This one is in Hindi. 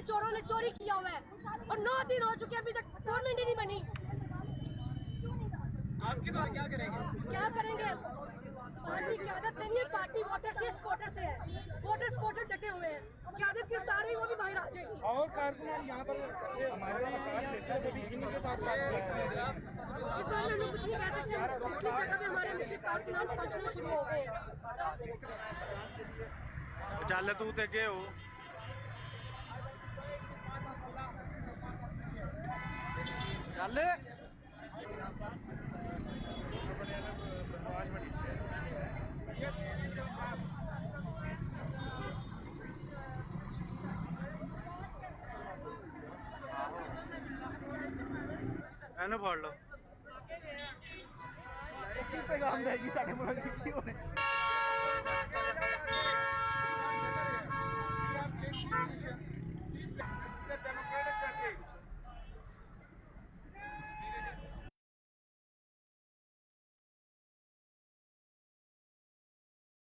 के चोरों ने चोरी किया हुआ है और 9 दिन हो चुके हैं, अभी तक गवर्नमेंट ही नहीं बनी। आपके द्वारा क्या करेंगे? क्या करेंगे? पार्टी क्यादत से नहीं, पार्टी वोटर से सपोर्टर से है। वोटर सपोर्टर डटे हुए हैं, क्यादत गिरफ्तार हुई वो भी बाहर आ जाएगी। और कारकुनान यहाँ पर हमारे इनके साथ इस बारे में हम लोग कुछ नहीं कह सकते। मुस्लिम जगह पे हमारे मुस्लिम कारकुनान पहुंचना शुरू हो गए हैं। चल तू ते के हो चल ਇਹਨੂੰ ਫੜ ਲਓ पैगाम देगी साढ़े मुल्क की